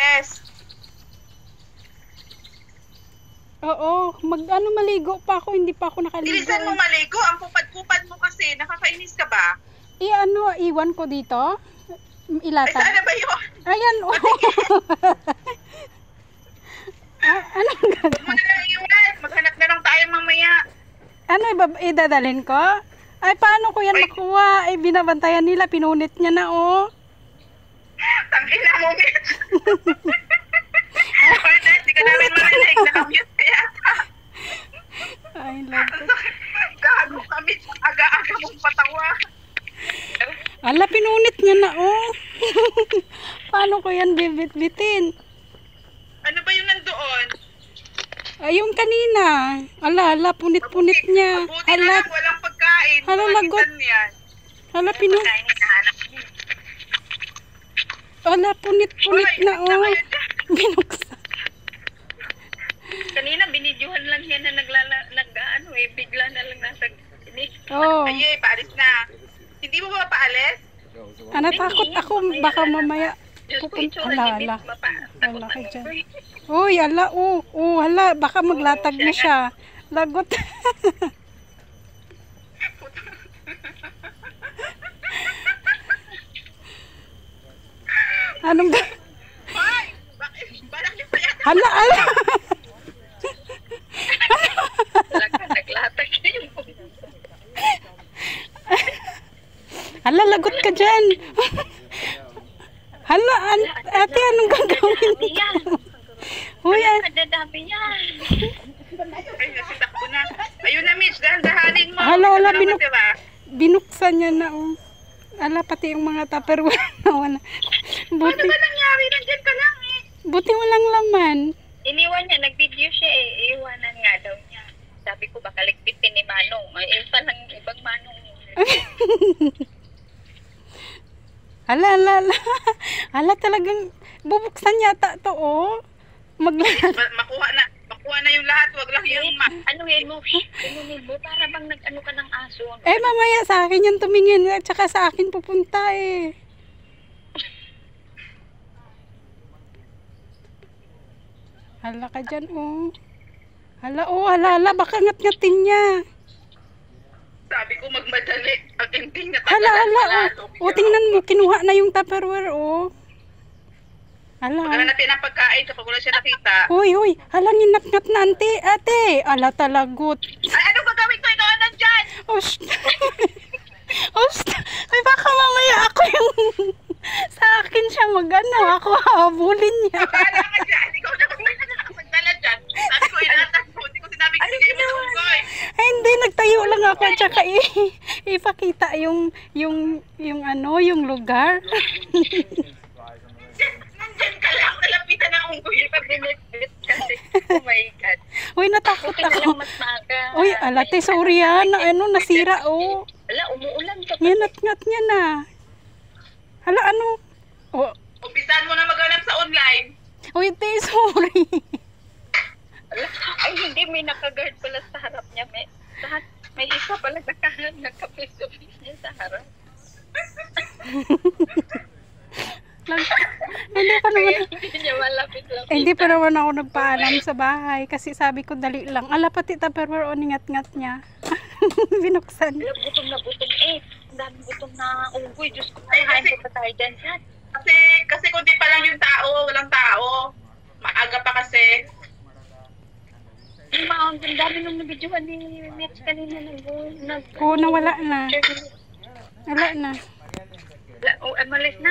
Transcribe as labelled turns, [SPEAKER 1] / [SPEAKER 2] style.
[SPEAKER 1] paalis.
[SPEAKER 2] Oo, maligo pa ako, hindi pa ako nakaligo.
[SPEAKER 1] Bilisan mo maligo, ang pupad-pupad mo kasi, nakakainis ka ba?
[SPEAKER 2] Iwan ko dito?
[SPEAKER 1] Ay,
[SPEAKER 2] Ilatag.
[SPEAKER 1] saan na ba yun?
[SPEAKER 2] Ayan, oh. Anong
[SPEAKER 1] Huwag mo na lang iwan, maghanap na lang tayo mamaya.
[SPEAKER 2] Ano, idadalhin ko? Ay, paano ko yan makuha? Ay, binabantayan nila, pinunit niya na, oh.
[SPEAKER 1] Tangina mo, Mitch. Cornet, di ka namin marinig, nakamute ka yata.
[SPEAKER 2] Ay, love ko.
[SPEAKER 1] Gago ka, Mitch, aga-aga mong patawa.
[SPEAKER 2] Ala, pinunit niya na, oh. Paano ko yan bibit-bitin?
[SPEAKER 1] Ano ba yung nandoon?
[SPEAKER 2] Ay, yung kanina. Ala, punit-punit niya.
[SPEAKER 1] Mabuti na lang, walang pagkain.
[SPEAKER 2] Hala, lagot.
[SPEAKER 1] Magitan yan.
[SPEAKER 2] Hala,
[SPEAKER 1] Pagkain hinahanap niya.
[SPEAKER 2] Ala, punit-punit na, oh. Binuksan.
[SPEAKER 3] Kanina binidyohan lang yan na bigla na lang nasa inis.
[SPEAKER 2] Oh.
[SPEAKER 1] Ay, paalis na. Hindi mo ba paalis?
[SPEAKER 2] Takot ako. Baka mamaya.
[SPEAKER 3] Diyos ko,
[SPEAKER 2] Pupunta.
[SPEAKER 3] itsura ni
[SPEAKER 2] Ala.
[SPEAKER 3] Miss, takot
[SPEAKER 2] Ala ka
[SPEAKER 3] na
[SPEAKER 2] dyan.
[SPEAKER 3] ako.
[SPEAKER 2] Uy, ala, oh. Oh, hala, baka maglatag na siya. Lagot. Anong ba?
[SPEAKER 1] Hoy! Bakit? Balak niyo pa yan?
[SPEAKER 2] Hala.
[SPEAKER 3] Naglatag na yung
[SPEAKER 2] Hala, lagot ka dyan. Hala, ate, anong gagawin? Uy,
[SPEAKER 3] kadadami yan.
[SPEAKER 1] Ay, nasitakbo na. Ayun na, Mitch, dahan-dahanin mo.
[SPEAKER 2] Hala,
[SPEAKER 1] Ano naman, diba?
[SPEAKER 2] binuksan niya na, oh. Ala, pati yung mga tupperware na wala.
[SPEAKER 1] Ano
[SPEAKER 2] Buti,
[SPEAKER 1] ba nangyari? Nandyan ka lang eh.
[SPEAKER 2] buti walang laman.
[SPEAKER 3] Iniwan niya, nag-video siya eh. Iwanan nga daw niya. Sabi ko, baka ligpitin ni Manong. Ay, isa lang yung ibang Manong.
[SPEAKER 2] Hala. Hala, talagang bubuksan yata to, oh.
[SPEAKER 1] Makuha na yung lahat. Wag lang yung
[SPEAKER 3] Anuhin mo, para bang nag-ano ka ng aso.
[SPEAKER 2] Mamaya sa akin yan tumingin. At saka sa akin pupunta, eh. Hala ka dyan, oh. Hala. Baka ngat-ngatin niya.
[SPEAKER 1] sabi ko magmadali. Ang ending na
[SPEAKER 2] Hala, oh. Tingnan mo, kinuha na yung tupperware, oh. Hala.
[SPEAKER 1] Maghanapin ang pagkain kapag wala siya nakita.
[SPEAKER 2] Hoy. Hala, ninat-ngat na, ate. Ala, talagot.
[SPEAKER 1] Ay, ano gagawin ko? Ikaw nandyan!
[SPEAKER 2] Ay, baka mamaya ako yung sa akin siya ako habulin niya.
[SPEAKER 1] Akala ka dyan. Ikaw na magdala dyan. Sabi ko, inatas mo. Hindi ko sinabi ko bigay mo sa unggoy.
[SPEAKER 2] Ay, hindi, nagtayo lang ako at saka ipakita yung lugar.
[SPEAKER 1] Nandyan ka lang. Nalapitan ng unggoy.
[SPEAKER 3] Pag-binit kasi, oh my God.
[SPEAKER 2] Uy, natakot
[SPEAKER 3] Buti na
[SPEAKER 2] ako.
[SPEAKER 3] lang mas maaga.
[SPEAKER 2] Uy, alate, sorry ha, nasira, oh.
[SPEAKER 3] Wala, umuulan to.
[SPEAKER 2] Nginat-ngat niya na. Hala, ano? Oh,
[SPEAKER 1] Umpisahan mo na maghanap sa online.
[SPEAKER 2] uy, te, sorry.
[SPEAKER 3] Ay, hindi, may naka-guard pala sa harap niya. May isa pala naka-face-to-face niya sa harap. Hindi niya malapit-lapit.
[SPEAKER 2] Hindi pa naman ako nagpaalam sa bahay kasi sabi ko dali lang. Ala, pati tupperware o ningat-ngat niya. Binuksan.
[SPEAKER 3] Gutom na gutom eh. Ang daming gutom na unggoy. Diyos ko, kain ko pa tayo dyan.
[SPEAKER 1] Kasi kung di pa lang yung tao, walang tao. Maaga pa kasi.
[SPEAKER 3] Ang dami nung nabidyohan ni Mitch kanina.
[SPEAKER 2] Oo, nawala na. Wala na.
[SPEAKER 3] Malis na.